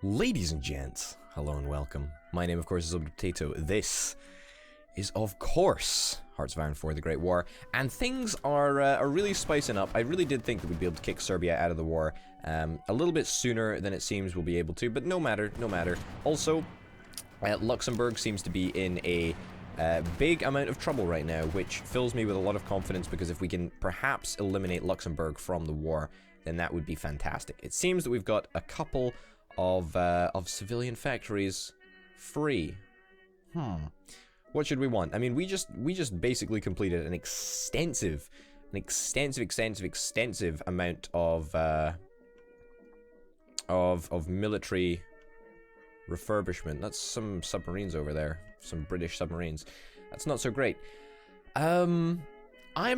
Ladies and gents, hello and welcome. My name, of course, is Tymoteusz. This is, of course, Hearts of Iron 4: The Great War, and things are really spicing up. I really did think that we'd be able to kick Serbia out of the war a little bit sooner than it seems we'll be able to, but no matter. Also, Luxembourg seems to be in a big amount of trouble right now, which fills me with a lot of confidence, because if we can perhaps eliminate Luxembourg from the war, then that would be fantastic. It seems that we've got a couple of civilian factories free. What should we want? I mean, we just basically completed an extensive amount of military refurbishment. That's some submarines over there, some British submarines. That's not so great. I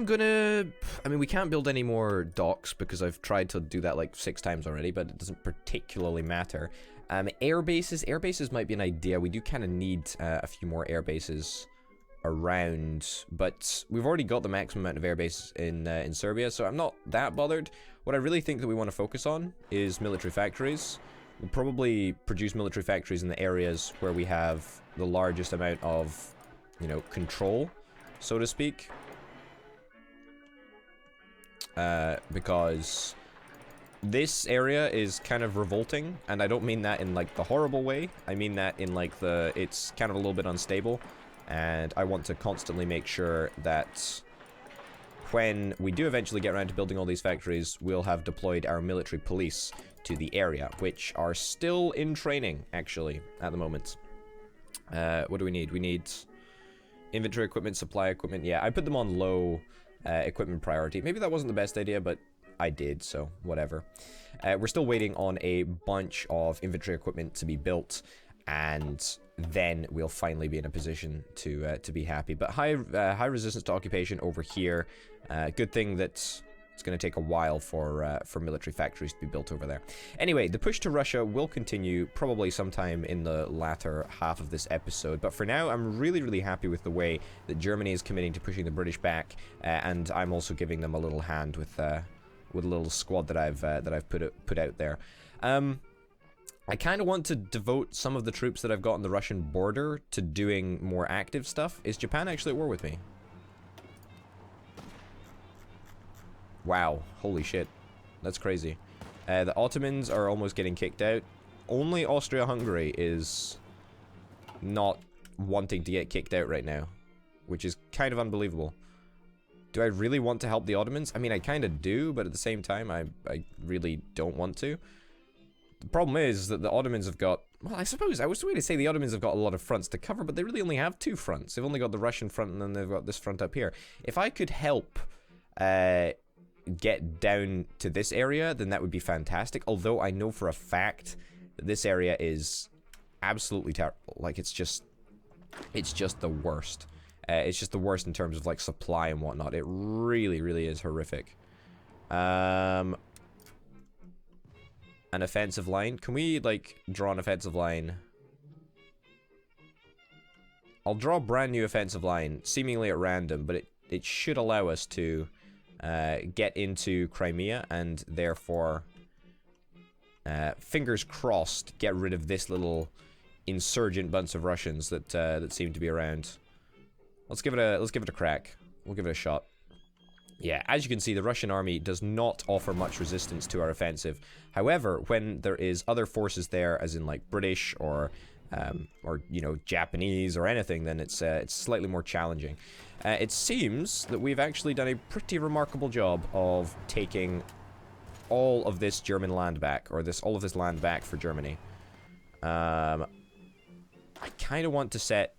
mean, we can't build any more docks because I've tried to do that like 6 times already, but it doesn't particularly matter. Air bases might be an idea. We do kind of need a few more air bases around, but we've already got the maximum amount of air bases in Serbia, so I'm not that bothered. What I really think that we want to focus on is military factories. We'll probably produce military factories in the areas where we have the largest amount of, you know, control, so to speak. Because this area is kind of revolting, and I don't mean that in like the horrible way. I mean that in like it's kind of a little bit unstable, and I want to constantly make sure that when we do eventually get around to building all these factories, we'll have deployed our military police to the area, which are still in training, actually, at the moment. What do we need? We need inventory equipment, supply equipment. Yeah, I put them on low equipment priority. Maybe that wasn't the best idea, but I did, so whatever. We're still waiting on a bunch of inventory equipment to be built, and then we'll finally be in a position to be happy. But high resistance to occupation over here. Good thing that it's going to take a while for military factories to be built over there. Anyway, the push to Russia will continue probably sometime in the latter half of this episode. But for now, I'm really happy with the way that Germany is committing to pushing the British back, and I'm also giving them a little hand with a little squad that I've put out there. I kind of want to devote some of the troops that I've got on the Russian border to doing more active stuff. Is Japan actually at war with me? Wow, holy shit. That's crazy. The Ottomans are almost getting kicked out. Only Austria Hungary is not wanting to get kicked out right now, which is kind of unbelievable. Do I really want to help the Ottomans? I mean, I kind of do, but at the same time, I really don't want to. The problem is that the Ottomans have got... Well, I suppose I was going to say the Ottomans have got a lot of fronts to cover, but they really only have 2 fronts. They've only got the Russian front, and then they've got this front up here. If I could help get down to this area, then that would be fantastic. Although I know for a fact that this area is absolutely terrible. Like, it's just the worst. It's just the worst in terms of like supply and whatnot. It really is horrific. An offensive line. Can we like draw an offensive line? I'll draw a brand new offensive line, seemingly at random, but it should allow us to get into Crimea, and therefore, fingers crossed, get rid of this little insurgent bunch of Russians that seem to be around. Let's give it a crack. We'll give it a shot. Yeah, as you can see, the Russian army does not offer much resistance to our offensive. However, when there is other forces there, as in like British or you know, Japanese or anything, then it's slightly more challenging. It seems that we've actually done a pretty remarkable job of taking all of this German land back, or all of this land back for Germany. I kind of want to set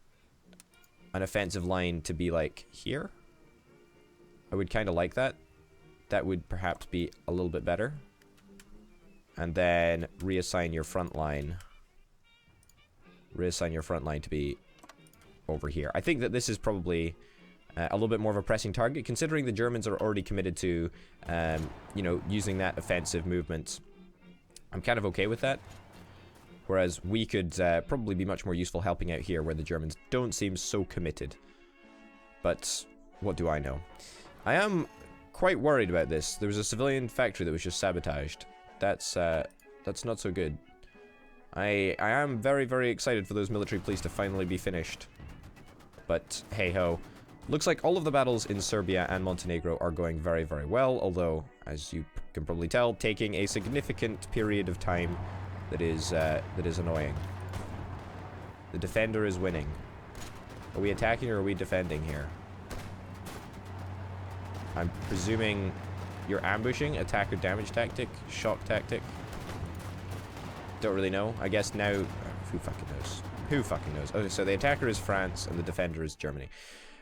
an offensive line to be like here. I would kind of like that. That would perhaps be a little bit better. And then reassign your front line. Reassign your front line to be over here. I think that this is probably a little bit more of a pressing target, considering the Germans are already committed to, you know, using that offensive movement. I'm kind of okay with that. Whereas we could probably be much more useful helping out here, where the Germans don't seem so committed. But what do I know? I am quite worried about this. There was a civilian factory that was just sabotaged. That's not so good. I am very, very excited for those military police to finally be finished. But, hey-ho. Looks like all of the battles in Serbia and Montenegro are going very, very well, although, as you can probably tell, taking a significant period of time that is annoying. The defender is winning. Are we attacking or are we defending here? I'm presuming you're ambushing, attack or damage tactic, shock tactic. Don't really know. I guess now, who fucking knows? Who fucking knows? Okay, so the attacker is France and the defender is Germany.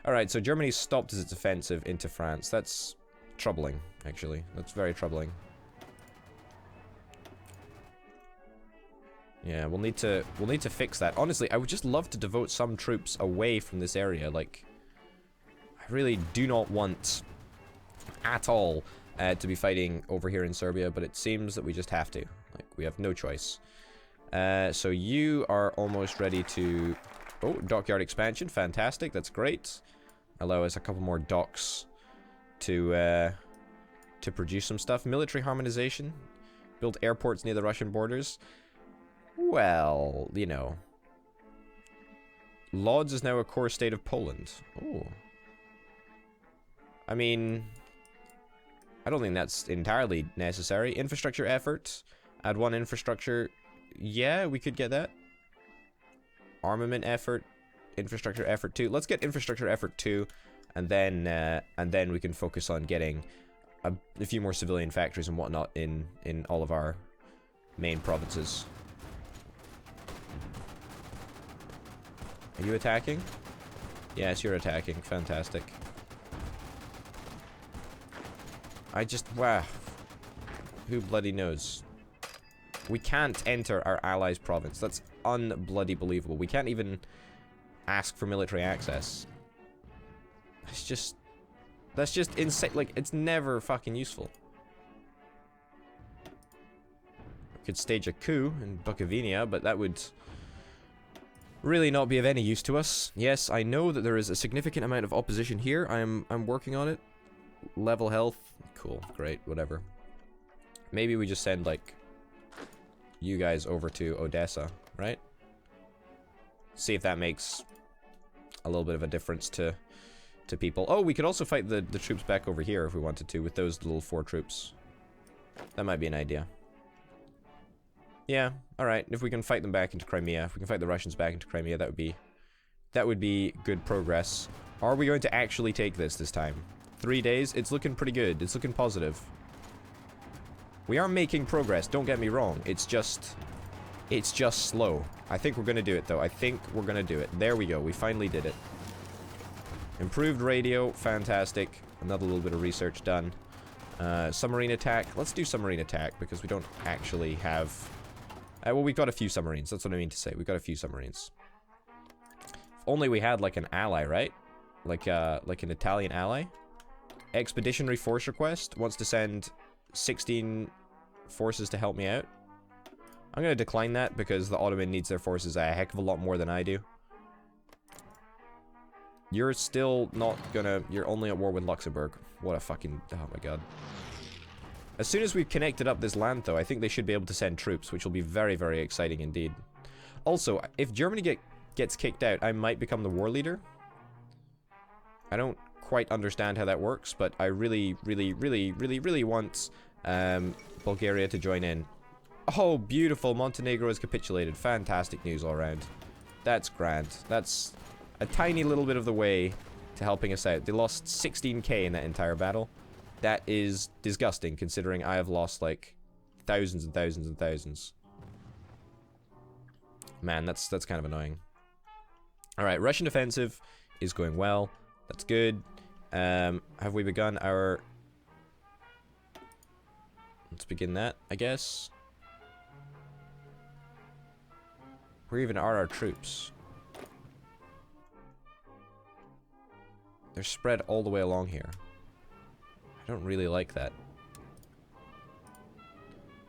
Alright, so Germany stopped its offensive into France. That's troubling, actually. That's very troubling. Yeah, we'll need to fix that. Honestly, I would just love to devote some troops away from this area. Like, I really do not want at all to be fighting over here in Serbia, but it seems that we just have to. Like, we have no choice. So you are almost ready to... Oh, dockyard expansion. Fantastic. That's great. Allow us a couple more docks to produce some stuff. Military harmonization. Build airports near the Russian borders. Well, you know. Lodz is now a core state of Poland. Oh. I mean... I don't think that's entirely necessary. Infrastructure effort. Add one infrastructure. Yeah, we could get that. Armament effort. Infrastructure effort 2. Let's get infrastructure effort 2. And then we can focus on getting a few more civilian factories and whatnot in all of our main provinces. Are you attacking? Yes, you're attacking. Fantastic. Wow. Who bloody knows? We can't enter our allies' province. That's unbloody believable. We can't even ask for military access. That's just insane. Like, it's never fucking useful. We could stage a coup in Bukovina, but that would really not be of any use to us. Yes, I know that there is a significant amount of opposition here. I'm working on it. Level health. Cool. Great. Whatever. Maybe we just send, like, you guys over to Odessa, right? See if that makes a little bit of a difference to people. Oh, we could also fight the troops back over here if we wanted to with those little 4 troops. That might be an idea. Yeah, alright. If we can fight them back into Crimea, if we can fight the Russians back into Crimea, that would be good progress. Are we going to actually take this time? 3 days? It's looking pretty good. It's looking positive. We are making progress, don't get me wrong. It's just slow. I think we're gonna do it, though. I think we're gonna do it. There we go. We finally did it. Improved radio. Fantastic. Another little bit of research done. Submarine attack. Let's do submarine attack, because we don't actually have... well, we've got a few submarines. That's what I mean to say. We've got a few submarines. If only we had, like, an ally, right? Like an Italian ally. Expeditionary force request. Wants to send 16 forces to help me out. I'm going to decline that because the Ottoman needs their forces a heck of a lot more than I do. You're still not gonna... You're only at war with Luxembourg. What a fucking... Oh my god. As soon as we've connected up this land, though, I think they should be able to send troops, which will be very, very exciting indeed. Also, if Germany gets kicked out, I might become the war leader. I don't quite understand how that works, but I really, really, really, really, really want Bulgaria to join in. Oh, beautiful. Montenegro has capitulated. Fantastic news all around. That's grand. That's a tiny little bit of the way to helping us out. They lost 16k in that entire battle. That is disgusting, considering I have lost, like, thousands and thousands and thousands. Man, that's kind of annoying. Alright, Russian offensive is going well. That's good. Have we begun our... Let's begin that, I guess. Where even are our troops? They're spread all the way along here. I don't really like that.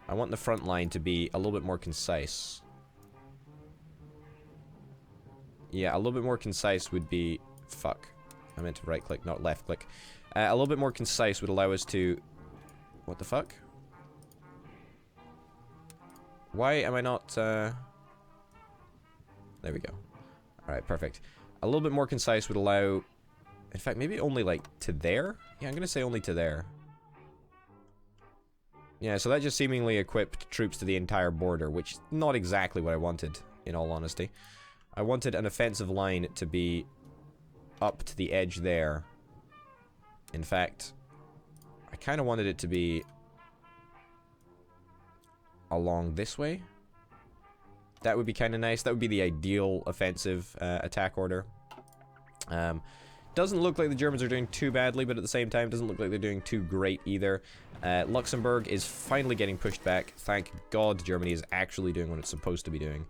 I want the front line to be a little bit more concise. Yeah, a little bit more concise would be... Fuck. I meant to right click, not left click. A little bit more concise would allow us to... What the fuck? Why am I not... There we go. Alright, perfect. A little bit more concise would allow... In fact, maybe only, like, to there? Yeah, I'm gonna say only to there. Yeah, so that just seemingly equipped troops to the entire border, which is not exactly what I wanted, in all honesty. I wanted an offensive line to be up to the edge there. In fact, I kind of wanted it to be along this way. That would be kind of nice. That would be the ideal offensive attack order. Doesn't look like the Germans are doing too badly, but at the same time, doesn't look like they're doing too great either. Luxembourg is finally getting pushed back. Thank God Germany is actually doing what it's supposed to be doing.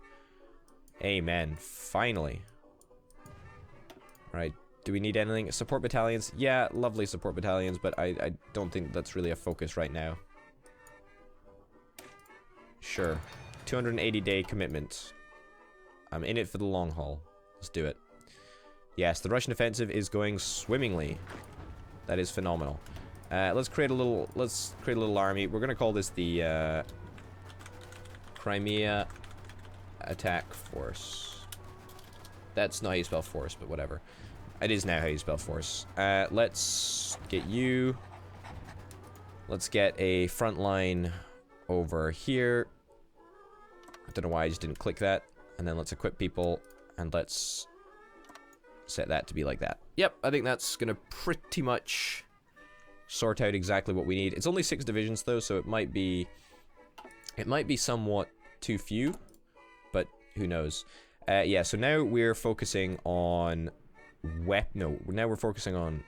Amen. Finally. Right. Do we need anything? Support battalions? Yeah, lovely support battalions, but I don't think that's really a focus right now. Sure. 280-day commitment. I'm in it for the long haul. Let's do it. Yes, the Russian offensive is going swimmingly. That is phenomenal. Let's create a little army. We're gonna call this the Crimea Attack Force. That's not how you spell force, but whatever. It is now how you spell force. Let's get you. Let's get a front line over here. I don't know why I just didn't click that. And then let's equip people, and let's set that to be like that. Yep, I think that's gonna pretty much sort out exactly what we need. It's only 6 divisions though, so it might be somewhat too few, but who knows. Yeah, so now we're focusing on now we're focusing on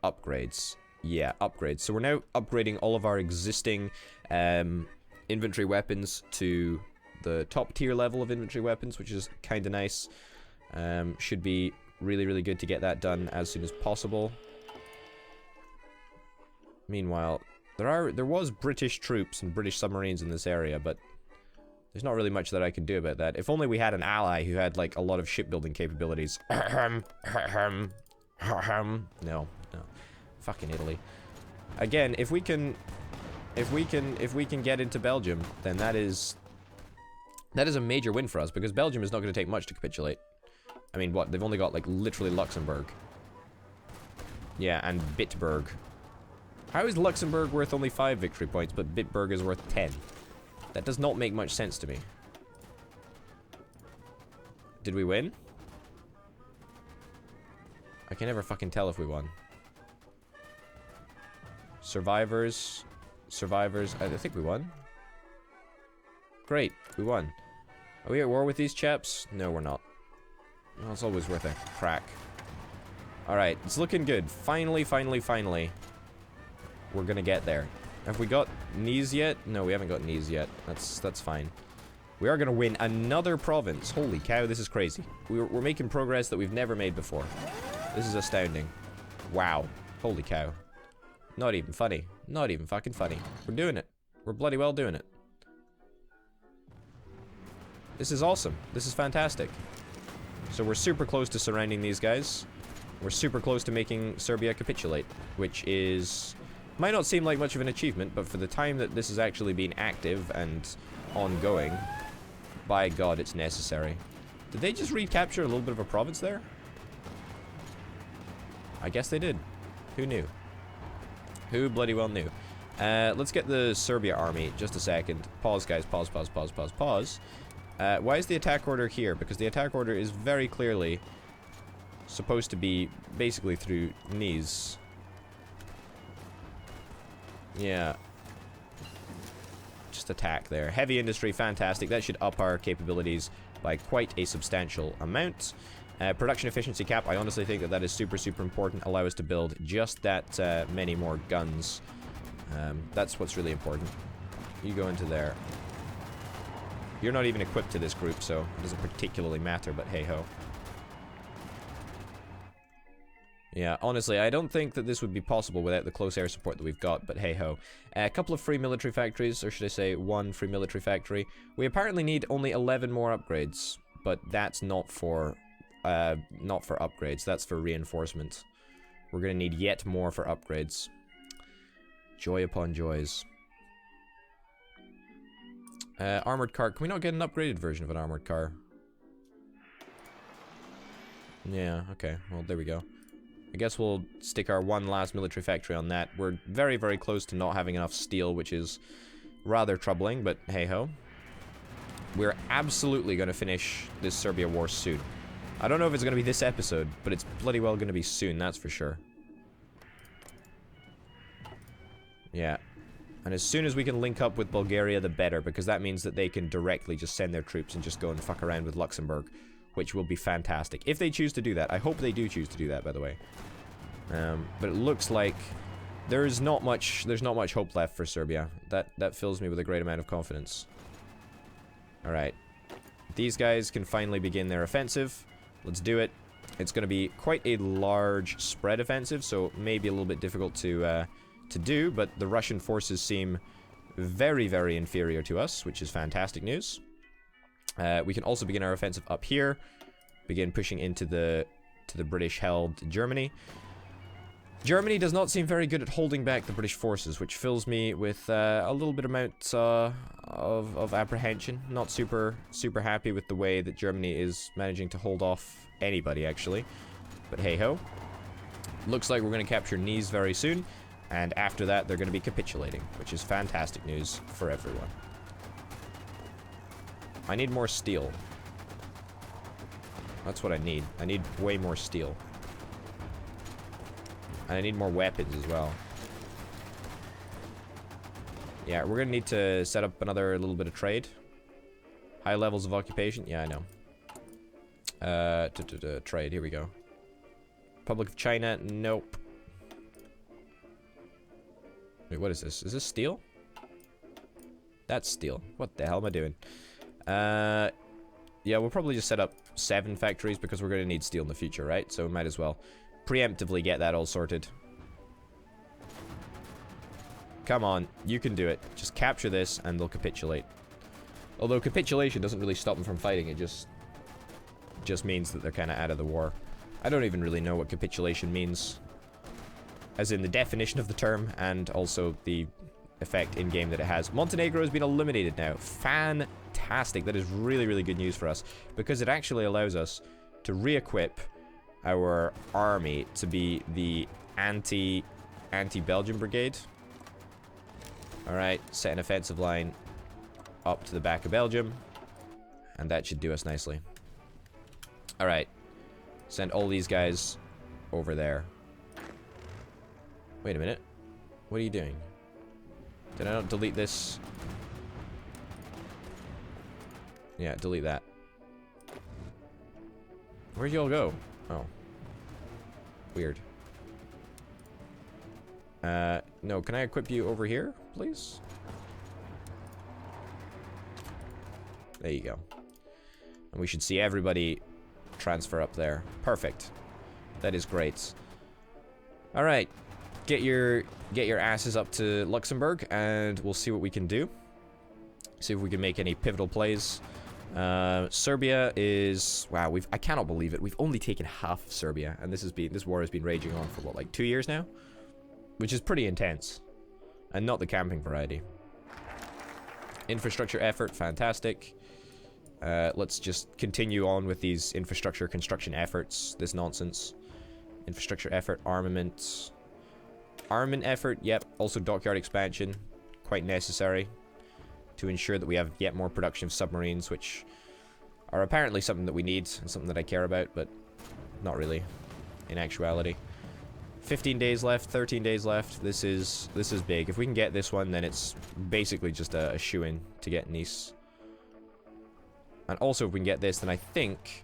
upgrades. Yeah, upgrades. So we're now upgrading all of our existing infantry weapons to the top tier level of infantry weapons, which is kind of nice. Should be really, really good to get that done as soon as possible. Meanwhile, there was British troops and British submarines in this area, but there's not really much that I can do about that. If only we had an ally who had like a lot of shipbuilding capabilities. No. Fucking Italy. Again, if we can get into Belgium, then that is a major win for us, because Belgium is not going to take much to capitulate. I mean, what? They've only got, like, literally Luxembourg. Yeah, and Bitburg. How is Luxembourg worth only 5 victory points, but Bitburg is worth 10? That does not make much sense to me. Did we win? I can never fucking tell if we won. Survivors. I think we won. Great, we won. Are we at war with these chaps? No, we're not. Well, it's always worth a crack. Alright, it's looking good. Finally. We're gonna get there. Have we got knees yet? No, we haven't got knees yet. That's fine. We are gonna win another province. Holy cow, this is crazy. We're making progress that we've never made before. This is astounding. Wow. Holy cow. Not even funny. Not even fucking funny. We're doing it. We're bloody well doing it. This is awesome. This is fantastic. So we're super close to surrounding these guys. We're super close to making Serbia capitulate, which is... might not seem like much of an achievement, but for the time that this has actually been active and ongoing, by God, it's necessary. Did they just recapture a little bit of a province there? I guess they did. Who knew? Who bloody well knew? Let's get the Serbia army. Just a second. Pause, guys. Pause. Why is the attack order here? Because the attack order is very clearly supposed to be basically through knees. Yeah. Just attack there. Heavy industry, fantastic. That should up our capabilities by quite a substantial amount. Production efficiency cap, I honestly think that is super, super important. Allow us to build just that many more guns. That's what's really important. You go into there. You're not even equipped to this group, so it doesn't particularly matter, but hey-ho. Yeah, honestly, I don't think that this would be possible without the close air support that we've got, but hey-ho. A couple of free military factories, or should I say 1 free military factory. We apparently need only 11 more upgrades, but that's not for upgrades, that's for reinforcements. We're gonna need yet more for upgrades. Joy upon joys. Armored car. Can we not get an upgraded version of an armored car? Yeah, okay. Well, there we go. I guess we'll stick our one last military factory on that. We're very, very close to not having enough steel, which is rather troubling, but hey-ho. We're absolutely going to finish this Serbia war soon. I don't know if it's going to be this episode, but it's bloody well going to be soon, that's for sure. Yeah. And as soon as we can link up with Bulgaria, the better, because that means that they can directly just send their troops and just go and fuck around with Luxembourg, which will be fantastic. If they choose to do that. I hope they do choose to do that, by the way. But it looks like there's not much hope left for Serbia. That fills me with a great amount of confidence. Alright. These guys can finally begin their offensive. Let's do it. It's going to be quite a large spread offensive, so maybe a little bit difficult to do, but the Russian forces seem very, very inferior to us, which is fantastic news. We can also begin our offensive up here. Begin pushing into the British-held Germany. Germany does not seem very good at holding back the British forces, which fills me with a little bit amount of apprehension. Not super happy with the way that Germany is managing to hold off anybody, actually. But hey-ho. Looks like we're going to capture Nice very soon, and after that they're going to be capitulating, which is fantastic news for everyone. I need more steel. That's what I need. I need way more steel. And I need more weapons as well. Yeah, we're gonna need to set up another little bit of trade. High levels of occupation. Yeah, I know. Trade, here we go. Republic of China, nope. Wait, what is this? Is this steel? That's steel. What the hell am I doing? Yeah, we'll probably just set up 7 factories because we're gonna need steel in the future, right? So we might as well preemptively get that all sorted. Come on, you can do it. Just capture this and they'll capitulate. Although capitulation doesn't really stop them from fighting, it just means that they're kind of out of the war. I don't even really know what capitulation means, as in the definition of the term and also the effect in game that it has. Montenegro has been eliminated now. Fantastic. That is really, really good news for us, because it actually allows us to re-equip our army to be the anti-Belgian brigade. Alright, set an offensive line up to the back of Belgium, and that should do us nicely. Alright, send all these guys over there. Wait a minute. What are you doing? Did I not delete this? Yeah, delete that. Where'd you all go? Oh. Weird. No, can I equip you over here, please? There you go. And we should see everybody transfer up there. Perfect. That is great. Alright. Get your asses up to Luxembourg, and we'll see what we can do. See if we can make any pivotal plays. Serbia is... Wow, I cannot believe it. We've only taken half of Serbia, and this war has been raging on for, what, like 2 years now? Which is pretty intense. And not the camping variety. Infrastructure effort, fantastic. Let's just continue on with these infrastructure construction efforts. This nonsense. Infrastructure effort, armament. Armament effort, yep. Also dockyard expansion. Quite necessary to ensure that we have yet more production of submarines, which are apparently something that we need and something that I care about, but not really in actuality. 15 days left, 13 days left. This is big. If we can get this one, then it's basically just a shoo-in to get Nice. And also, if we can get this, then I think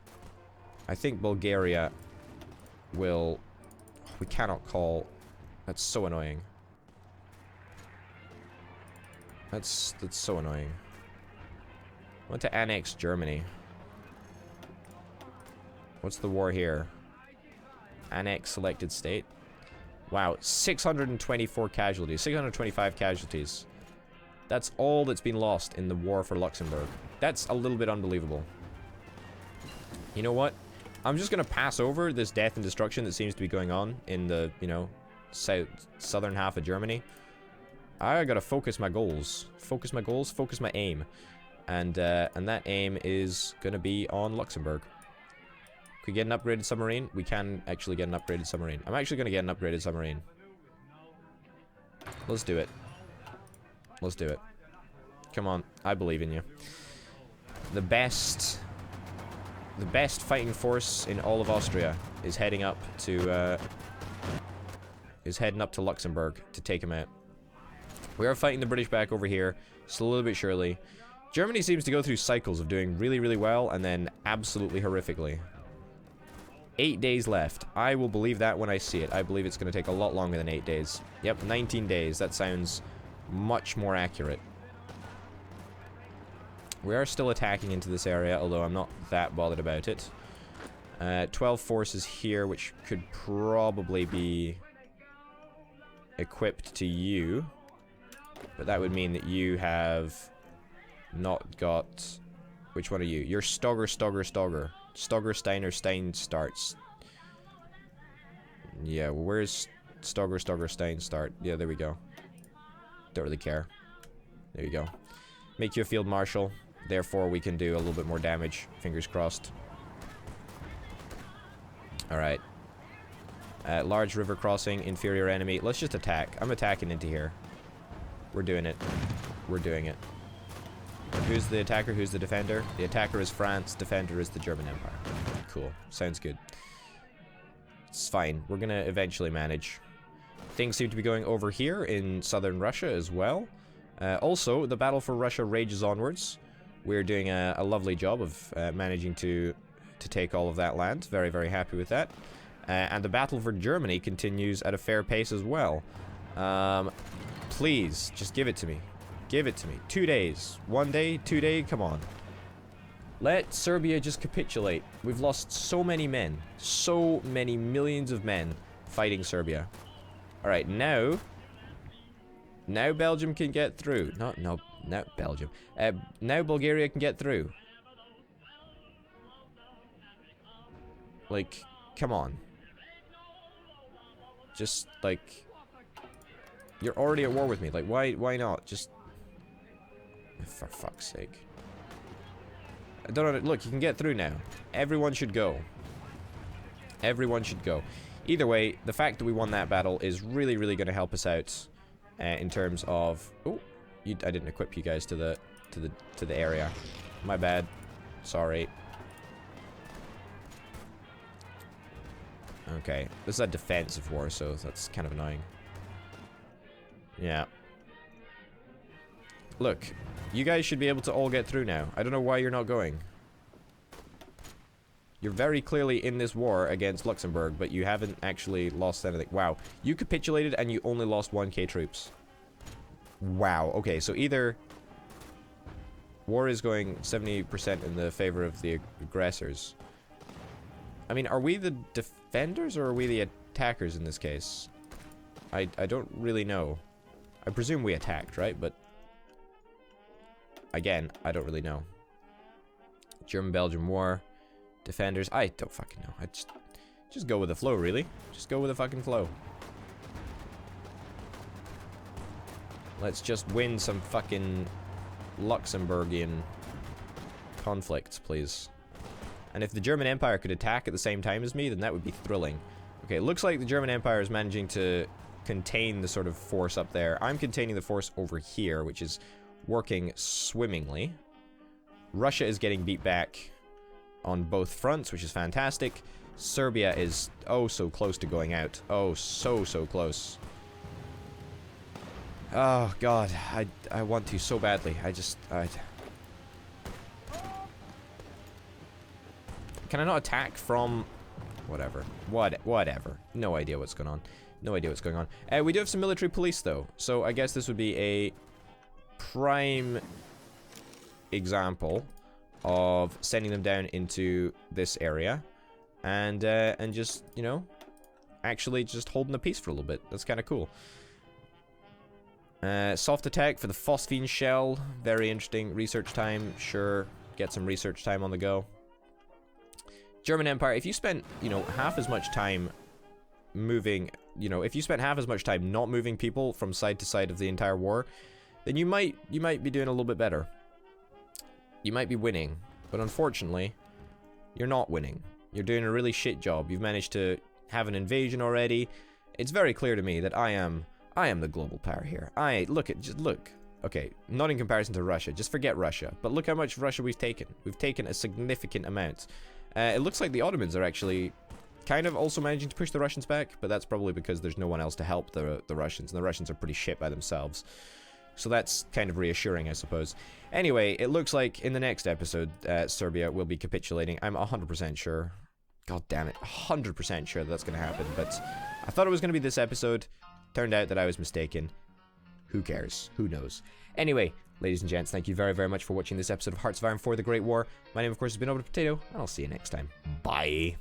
Bulgaria will... We cannot call... That's so annoying. That's so annoying. I want to annex Germany. What's the war here? Annex selected state. Wow, 624 casualties, 625 casualties. That's all that's been lost in the war for Luxembourg. That's a little bit unbelievable. You know what? I'm just going to pass over this death and destruction that seems to be going on in the, you know, southern half of Germany. I got to focus my goals. Focus my goals, focus my aim. And that aim is going to be on Luxembourg. Could get an upgraded submarine. We can actually get an upgraded submarine. I'm actually going to get an upgraded submarine. Let's do it. Let's do it. Come on. I believe in you. The best fighting force in all of Austria is heading up to Luxembourg to take him out. We are fighting the British back over here, slowly but surely. Germany seems to go through cycles of doing really, really well and then absolutely horrifically. 8 days left. I will believe that when I see it. I believe it's going to take a lot longer than 8 days. Yep, 19 days. That sounds much more accurate. We are still attacking into this area, although I'm not that bothered about it. 12 forces here, which could probably be equipped to you. But that would mean that you have not got... Which one are you? You're Stogger. Stogger, Steiner, Stein starts. Yeah, well, where's Stogger, Stein start? Yeah, there we go. Don't really care. There you go. Make you a field marshal. Therefore, we can do a little bit more damage. Fingers crossed. Alright. Large river crossing, inferior enemy. Let's just attack. I'm attacking into here. We're doing it. We're doing it. Who's the attacker? Who's the defender? The attacker is France. Defender is the German Empire. Cool. Sounds good. It's fine. We're gonna eventually manage. Things seem to be going over here in southern Russia as well. Also, the battle for Russia rages onwards. We're doing a lovely job of managing to take all of that land. Very, very happy with that. And the battle for Germany continues at a fair pace as well. Please, just give it to me. Give it to me. 2 days. 1 day, 2 day, come on. Let Serbia just capitulate. We've lost so many men. So many millions of men fighting Serbia. Alright, now Belgium can get through. Not Belgium. Now Bulgaria can get through. Like, come on. Just, like... You're already at war with me. Like, why not? Just... For fuck's sake. I don't know. Look, you can get through now. Everyone should go. Everyone should go. Either way, the fact that we won that battle is really, really going to help us out in terms of... Oh, I didn't equip you guys to the area. My bad. Sorry. Okay, this is a defensive war, so that's kind of annoying. Yeah. Look, you guys should be able to all get through now. I don't know why you're not going. You're very clearly in this war against Luxembourg, but you haven't actually lost anything. Wow. You capitulated and you only lost 1k troops. Wow. Okay, so either... War is going 70% in the favor of the aggressors. I mean, are we the defenders or are we the attackers in this case? I don't really know. I presume we attacked, right? But... Again, I don't really know. German-Belgian war. Defenders. I don't fucking know. I just go with the flow, really. Just go with the fucking flow. Let's just win some fucking Luxembourgian conflicts, please. And if the German Empire could attack at the same time as me, then that would be thrilling. Okay, it looks like the German Empire is managing to contain the sort of force up there. I'm containing the force over here, which is working swimmingly. Russia is getting beat back on both fronts, which is fantastic. Serbia is oh so close to going out. Oh, so close. Oh god, I want to so badly. Can I not attack from whatever? Whatever. No idea what's going on. No idea what's going on. We do have some military police though, so I guess this would be a prime example of sending them down into this area and just, you know, actually just holding the peace for a little bit. That's kind of cool. Soft attack for the phosphine shell. Very interesting. Research time. Sure. Get some research time on the go. German Empire, if you spent, you know, half as much time moving, you know, if you spent half as much time not moving people from side to side of the entire war, then you might be doing a little bit better. You might be winning, but unfortunately, you're not winning. You're doing a really shit job. You've managed to have an invasion already. It's very clear to me that I am the global power here. Just look. Okay, not in comparison to Russia. Just forget Russia. But look how much Russia we've taken. We've taken a significant amount. It looks like the Ottomans are actually kind of also managing to push the Russians back, but that's probably because there's no one else to help the Russians, and the Russians are pretty shit by themselves. So that's kind of reassuring, I suppose. Anyway, it looks like in the next episode, Serbia will be capitulating. I'm 100% sure. God damn it, 100% sure that's going to happen, but I thought it was going to be this episode. Turned out that I was mistaken. Who cares? Who knows? Anyway, ladies and gents, thank you very, very much for watching this episode of Hearts of Iron 4: The Great War. My name, of course, has been Potato, and I'll see you next time. Bye.